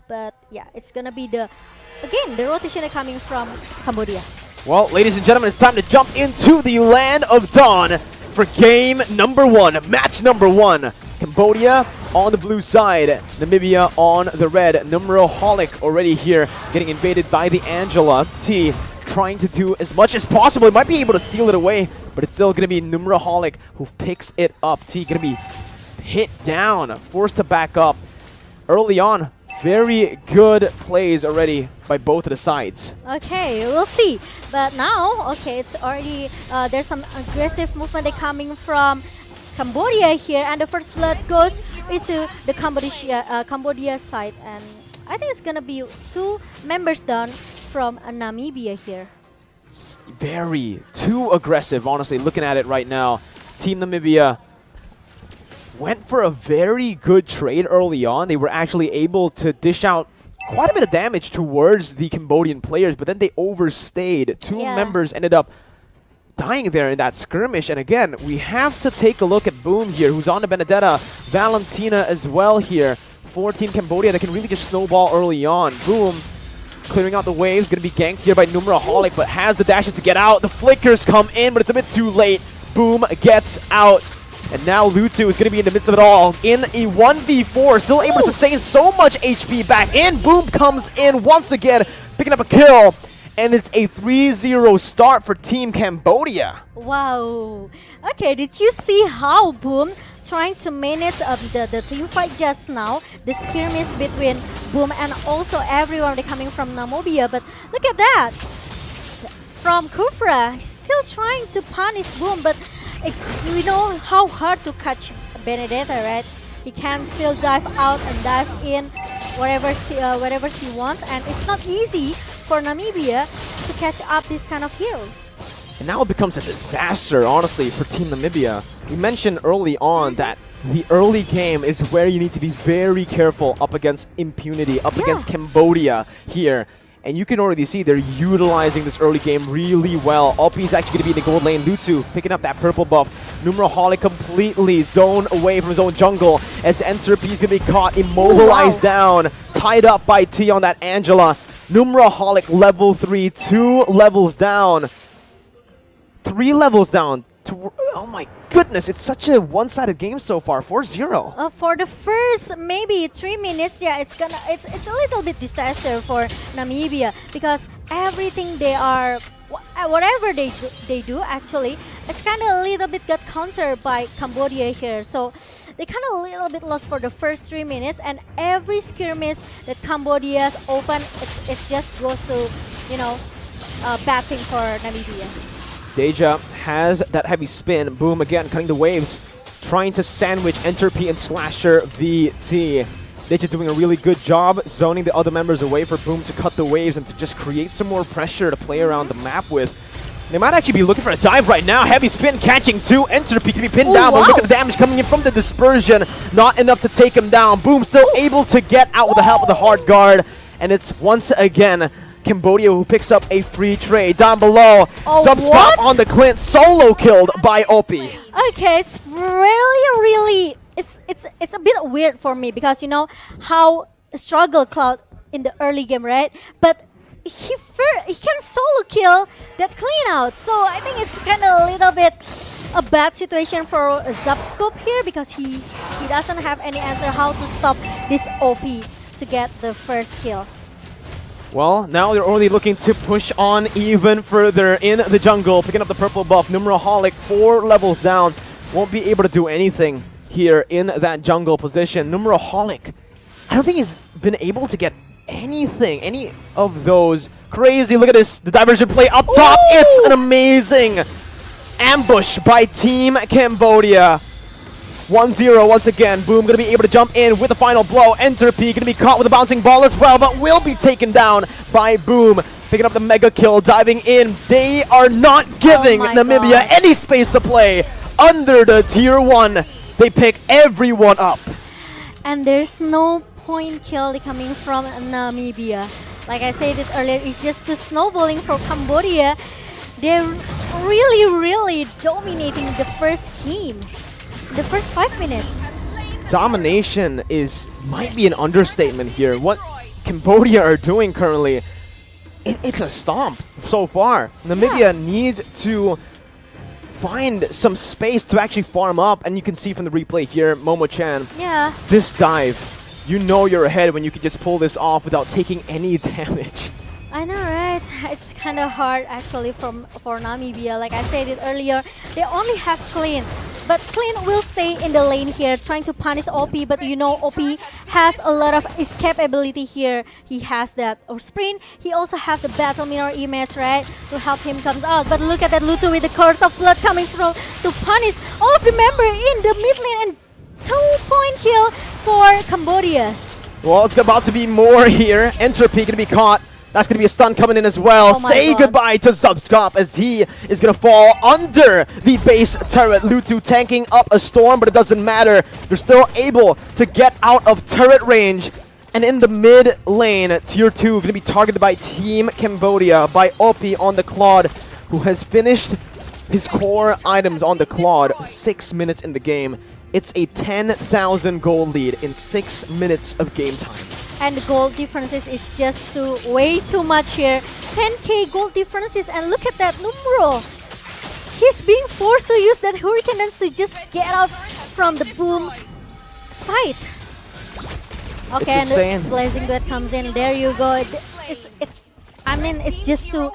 but yeah, it's gonna be the rotation coming from Cambodia. Well, ladies and gentlemen, it's time to jump into the land of dawn for game number 1, match number 1. Cambodia on the blue side, Namibia on the red. Numeraholic already here, getting invaded by the Angela. T trying to do as much as possible. It might be able to steal it away, but it's still going to be Numeraholic who picks it up. T going to be hit down, forced to back up. Early on, very good plays already by both of the sides. Okay, we'll see. But now, okay, it's already, there's some aggressive movement coming from Cambodia here, and the first blood goes into the Cambodia side, and I think it's gonna be 2 members down from Namibia here. It's very too aggressive, honestly, looking at it right now. Team Namibia went for a very good trade early on. They were actually able to dish out quite a bit of damage towards the Cambodian players, but then they overstayed. 2 members ended up dying there in that skirmish. And again, we have to take a look at Boom here, who's on the Benedetta. Valentina as well here for Team Cambodia that can really just snowball early on. Boom clearing out the waves, going to be ganked here by Numeraholic, but has the dashes to get out. The flickers come in, but it's a bit too late. Boom gets out. And now Lutu is going to be in the midst of it all in a 1v4, still able to sustain so much HP back in. Boom comes in once again, picking up a kill. And it's a 3-0 start for Team Cambodia. Wow. Okay, did you see how Boom trying to manage the team fight just now? The skirmish between Boom and also everyone coming from Namibia. But look at that. From Kufra, he's still trying to punish Boom, but we know how hard to catch Benedetta, right? He can still dive out and dive in wherever she wants, and it's not easy for Namibia to catch up these kind of heroes. And now it becomes a disaster, honestly, for Team Namibia. We mentioned early on that the early game is where you need to be very careful up against Impunity, up against Cambodia here. And you can already see they're utilizing this early game really well. Alpi is actually going to be in the gold lane. Lutsu picking up that purple buff. Numeraholic completely zoned away from his own jungle as Entropy is going to be caught, immobilized down, tied up by T on that Angela. Numeraholic level 3, 2 levels down. 3 levels down. Oh my goodness, it's such a one-sided game so far, 4-0. For the first maybe 3 minutes, yeah, it's a little bit disaster for Namibia, because everything whatever they do actually, it's kind of a little bit got countered by Cambodia here. So they kind of a little bit lost for the first 3 minutes, and every skirmish that Cambodia's open, it just goes to, you know, bad thing for Namibia. Deja has that heavy spin. Boom again, cutting the waves, trying to sandwich Entropy and Slasher VT. Deja doing a really good job zoning the other members away for Boom to cut the waves and to just create some more pressure to play around the map with. They might actually be looking for a dive right now. Heavy spin catching 2. Entropy can be pinned down, but look at the damage coming in from the dispersion. Not enough to take him down. Boom still able to get out with the help of the hard guard. And it's once again Cambodia who picks up a free trade. Down below, Subscott on the Clint, solo killed by Opie. Okay, it's really, it's a bit weird for me, because you know how struggle Cloud in the early game, right? But he can solo kill that clean out. So I think it's kind of a little bit a bad situation for Subscope here, because he doesn't have any answer how to stop this OP to get the first kill. Well, now they're only looking to push on even further in the jungle, picking up the purple buff. Numeraholic 4 levels down, won't be able to do anything here in that jungle position. Numeraholic, I don't think he's been able to get anything, any of those. Crazy, look at this, the diversion play up top. It's an amazing ambush by Team Cambodia. 1-0 once again. Boom going to be able to jump in with the final blow. Entropy going to be caught with a bouncing ball as well, but will be taken down by Boom. Picking up the mega kill, diving in. They are not giving Namibia any space to play. Under the tier 1, they pick everyone up. And there's no point kill coming from Namibia. Like I said it earlier, it's just the snowballing for Cambodia. They're really dominating the first game. The first 5 minutes. Domination might be an understatement here. What Cambodia are doing currently, it's a stomp so far. Namibia need to find some space to actually farm up, and you can see from the replay here, Momo-chan, this dive, you know you're ahead when you can just pull this off without taking any damage. I know, right? It's kind of hard actually for Namibia. Like I said it earlier, they only have Clean. But Clean will stay in the lane here, trying to punish OP. But you know, OP has a lot of escape ability here. He has that sprint. He also has the battle mirror image, right, to help him comes out. But look at that Lutu with the curse of blood coming through to punish all of the member in the mid lane, and 2-point kill for Cambodia. Well, it's about to be more here. Entropy gonna be caught. That's going to be a stun coming in as well. Say goodbye to Zubscop as he is going to fall under the base turret. Lutu tanking up a storm, but it doesn't matter. They're still able to get out of turret range. And in the mid lane, tier 2 going to be targeted by Team Cambodia, by OP on the Claude, who has finished his core items on the Claude. 6 minutes in the game. It's a 10,000 gold lead in 6 minutes of game time. And the gold differences is just way too much here. 10k gold differences, and look at that Numero. He's being forced to use that Hurricane Dance to just get out from the boom site. Okay, and the Blazing Duet comes in. There you go. I mean, it's just too,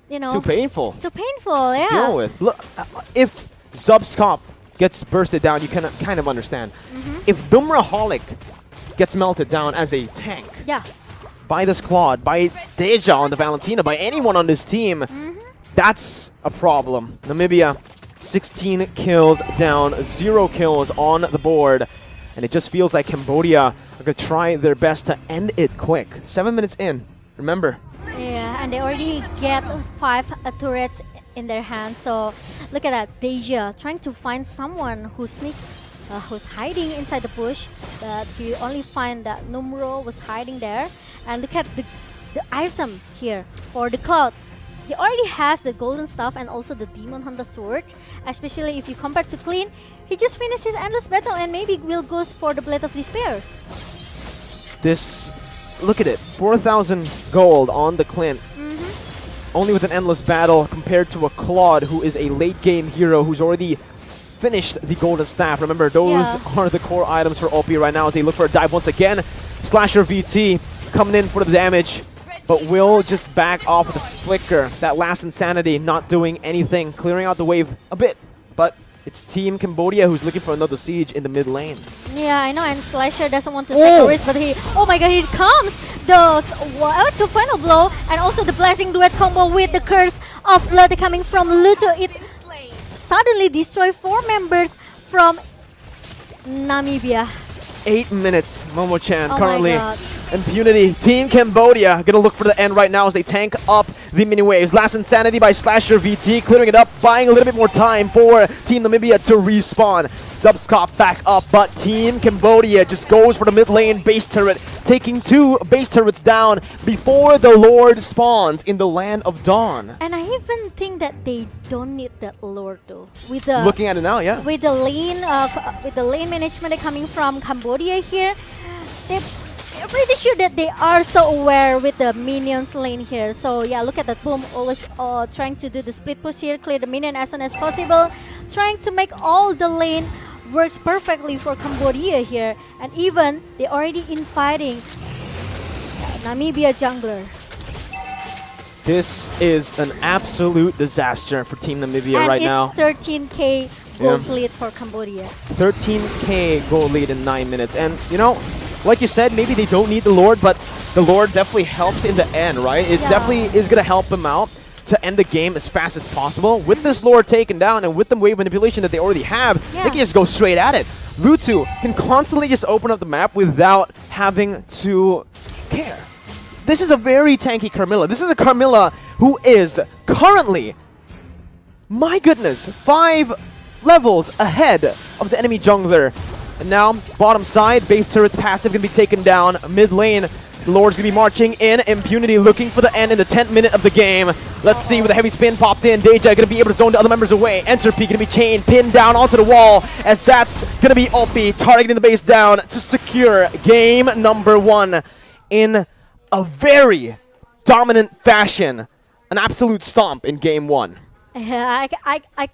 you know, too painful. Too painful, yeah. To deal with. Look, if Zubscop gets bursted down, you can kind of understand. If Dumraholic gets melted down as a tank by this Claude, by Deja on the Valentina, by anyone on this team, that's a problem. Namibia, 16 kills down, 0 kills on the board. And it just feels like Cambodia are going to try their best to end it quick. 7 minutes in, remember. Yeah, and they already get 5 turrets in their hands. So look at that, Deja trying to find someone who's hiding inside the bush, but he only find that Numero was hiding there. And look at the item here for the Cloud. He already has the golden stuff and also the demon hunter sword. Especially if you compare to Clean, he just finished his endless battle and maybe will go for the blade of despair. This, look at it, 4,000 gold on the Clint. Only with an endless battle compared to a Claude, who is a late game hero who's already finished the golden staff. Remember, those are the core items for OP right now as they look for a dive once again. Slasher VT coming in for the damage, but will just back off with a flicker. That last insanity not doing anything, clearing out the wave a bit, but it's Team Cambodia who's looking for another siege in the mid lane. Yeah, I know, and Slasher doesn't want to take a risk, but oh my god, here comes the final blow, and also the Blessing Duet combo with the Curse of Blood coming from Luto. It suddenly destroyed 4 members from Namibia. 8 minutes, Momo-chan currently. Impunity, Team Cambodia gonna look for the end right now as they tank up the mini waves. Last Insanity by Slasher VT, clearing it up, buying a little bit more time for Team Namibia to respawn. Zubscop back up, but Team Cambodia just goes for the mid lane base turret, taking 2 base turrets down before the Lord spawns in the Land of Dawn. And I even think that they don't need that Lord though. With the looking at it now, yeah. With the lane management coming from Cambodia here, I'm pretty sure that they are so aware with the minions lane here. So yeah, look at that Boom, always trying to do the split push here, clear the minion as soon as possible, trying to make all the lane works perfectly for Cambodia here. And even they already infighting Namibia jungler. This is an absolute disaster for Team Namibia right now. And it's 13k gold lead for Cambodia. 13k gold lead in 9 minutes. And you know, like you said, maybe they don't need the Lord, but the Lord definitely helps in the end, right? It definitely is going to help them out to end the game as fast as possible. With this Lord taken down and with the wave manipulation that they already have, they can just go straight at it. Lutu can constantly just open up the map without having to care. This is a very tanky Carmilla. This is a Carmilla who is currently, my goodness, 5 levels ahead of the enemy jungler. And now, bottom side, base turret's passive can be taken down. Mid lane, The Lord's going to be marching in. Impunity looking for the end in the 10th minute of the game. Let's see with the heavy spin popped in. Deja going to be able to zone the other members away. Entropy going to be chained, pinned down onto the wall, as that's going to be Oppi targeting the base down to secure game number 1 in a very dominant fashion. An absolute stomp in game 1. Yeah, I